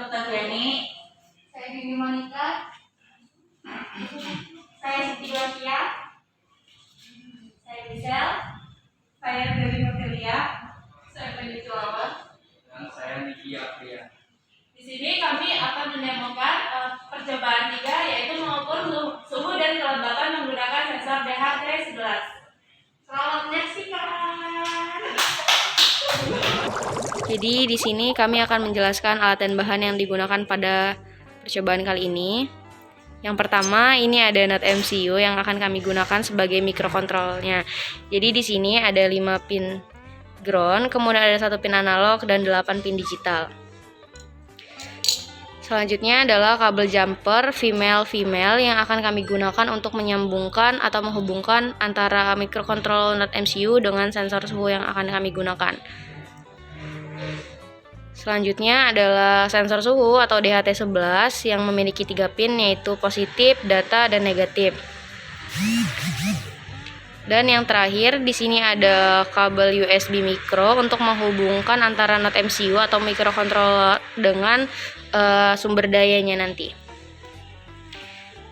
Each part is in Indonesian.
Dr. Gani. Saya Bibi Monica. Saya Siti Wakia. Saya Gisel. Saya Dewi Novelia. Saya Pendidik Lawan. Dan saya Niki Apria. Di sini kami akan mendemokan percobaan 3, yaitu mengukur suhu dan kelembapan menggunakan sensor DHT11. Selamat menyaksikan. Jadi di sini kami akan menjelaskan alat dan bahan yang digunakan pada percobaan kali ini. Yang pertama, ini ada NOT MCU yang akan kami gunakan sebagai mikrokontrolnya. Jadi di sini ada 5 pin ground, kemudian ada 1 pin analog dan 8 pin digital. Selanjutnya adalah kabel jumper female yang akan kami gunakan untuk menyambungkan atau menghubungkan antara mikrokontrol NOT MCU dengan sensor suhu yang akan kami gunakan. Selanjutnya adalah sensor suhu atau DHT11 yang memiliki 3 pin, yaitu positif, data, dan negatif. Dan yang terakhir di sini ada kabel USB micro untuk menghubungkan antara NOT MCU atau mikrokontroller dengan sumber dayanya nanti.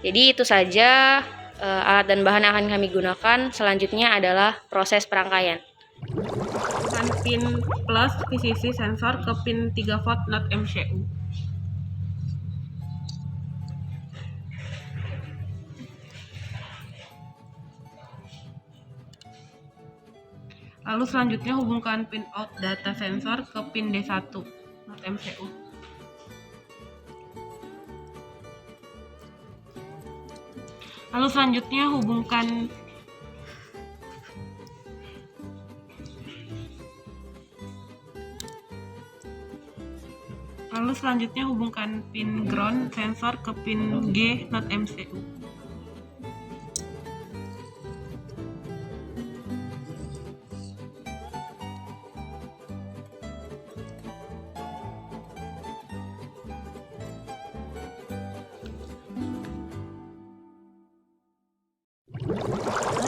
Jadi itu saja alat dan bahan yang akan kami gunakan. Selanjutnya adalah proses perangkaian. Pin plus VCC sensor ke pin 3 volt NOT MCU. Lalu selanjutnya hubungkan pin out data sensor ke pin D1 NOT MCU. Lalu selanjutnya hubungkan pin ground sensor ke pin G NOT MCU.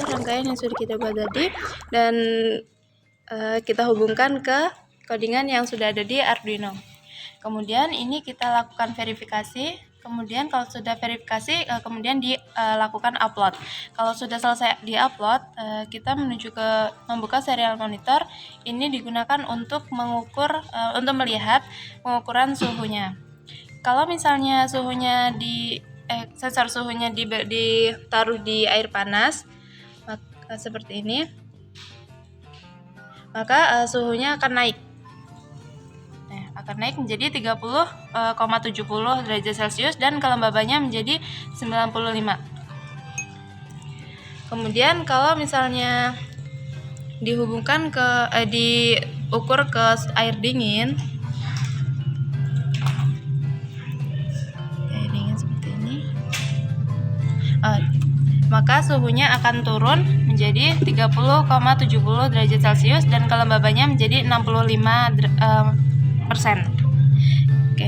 Rangkaian yang sudah kita buat tadi, dan kita hubungkan ke codingan yang sudah ada di Arduino. Kemudian ini kita lakukan verifikasi. Kemudian kalau sudah verifikasi, kemudian dilakukan upload. Kalau sudah selesai di-upload, kita menuju ke membuka serial monitor. Ini digunakan untuk mengukur, untuk melihat pengukuran suhunya. Kalau misalnya suhunya sensor suhunya ditaruh di air panas, maka seperti ini, maka suhunya akan naik. Akan naik menjadi 30,70 derajat Celcius dan kelembabannya menjadi 95. Kemudian kalau misalnya dihubungkan diukur ke air dingin seperti ini, maka suhunya akan turun menjadi 30,70 derajat Celcius dan kelembabannya menjadi 65%. Oke.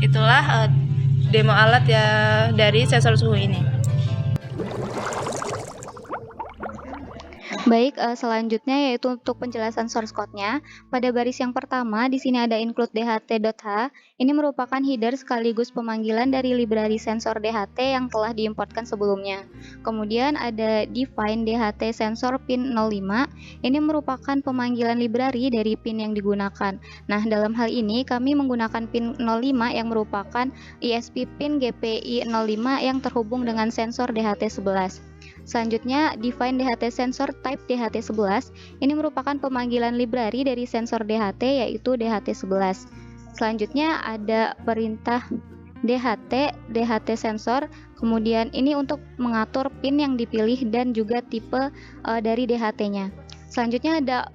Itulah demo alat ya dari sensor suhu ini. Baik, selanjutnya yaitu untuk penjelasan source code-nya. Pada baris yang pertama, di sini ada include dht.h. Ini merupakan header sekaligus pemanggilan dari library sensor DHT yang telah diimportkan sebelumnya. Kemudian ada define DHT sensor pin 05. Ini merupakan pemanggilan library dari pin yang digunakan. Nah, dalam hal ini kami menggunakan pin 05 yang merupakan ISP pin GPI 05 yang terhubung dengan sensor DHT11. Selanjutnya, define DHT sensor type DHT11. Ini merupakan pemanggilan library dari sensor DHT, yaitu DHT11. Selanjutnya ada perintah DHT sensor. Kemudian ini untuk mengatur pin yang dipilih dan juga tipe dari DHT-nya. Selanjutnya ada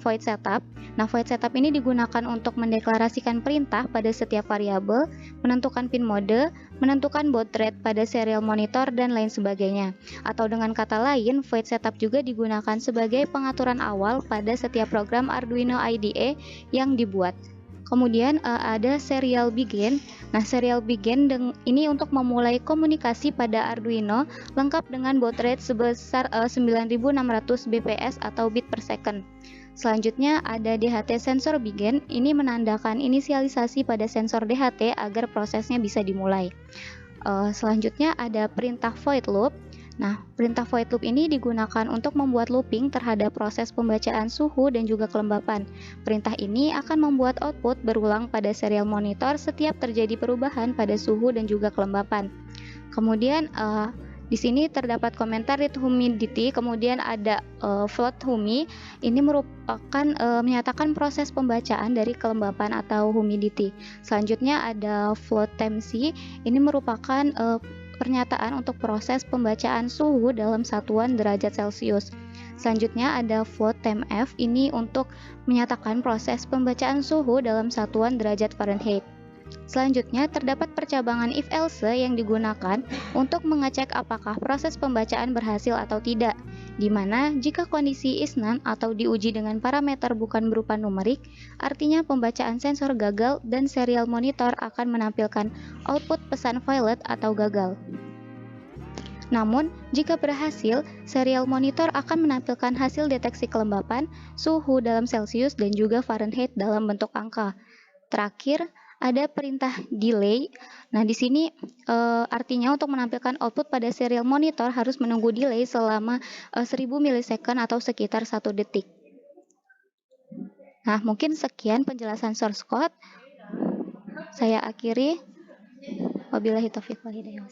void setup. Nah, void setup ini digunakan untuk mendeklarasikan perintah pada setiap variabel, menentukan pin mode, menentukan baud rate pada serial monitor, dan lain sebagainya. Atau dengan kata lain, void setup juga digunakan sebagai pengaturan awal pada setiap program Arduino IDE yang dibuat. Kemudian ada serial begin. Nah, serial begin ini untuk memulai komunikasi pada Arduino lengkap dengan baud rate sebesar 9600 bps atau bit per second. Selanjutnya ada DHT sensor begin, ini menandakan inisialisasi pada sensor DHT agar prosesnya bisa dimulai. Selanjutnya ada perintah void loop. Nah, perintah void loop ini digunakan untuk membuat looping terhadap proses pembacaan suhu dan juga kelembapan. Perintah ini akan membuat output berulang pada serial monitor setiap terjadi perubahan pada suhu dan juga kelembapan. Kemudian di sini terdapat komentar read humidity, kemudian ada float humi. Ini merupakan menyatakan proses pembacaan dari kelembapan atau humidity. Selanjutnya ada float temperature. Ini merupakan pernyataan untuk proses pembacaan suhu dalam satuan derajat Celcius. Selanjutnya ada float temp. Ini untuk menyatakan proses pembacaan suhu dalam satuan derajat Fahrenheit. Selanjutnya, terdapat percabangan if-else yang digunakan untuk mengecek apakah proses pembacaan berhasil atau tidak, di mana jika kondisi is none atau diuji dengan parameter bukan berupa numerik, artinya pembacaan sensor gagal dan serial monitor akan menampilkan output pesan violet atau gagal. Namun, jika berhasil, serial monitor akan menampilkan hasil deteksi kelembapan, suhu dalam Celcius, dan juga Fahrenheit dalam bentuk angka. Terakhir, ada perintah delay. Nah, di sini artinya untuk menampilkan output pada serial monitor harus menunggu delay selama 1000 milisecond atau sekitar 1 detik. Nah, mungkin sekian penjelasan source code. Saya akhiri. Wabillahi taufiq wal hidayah.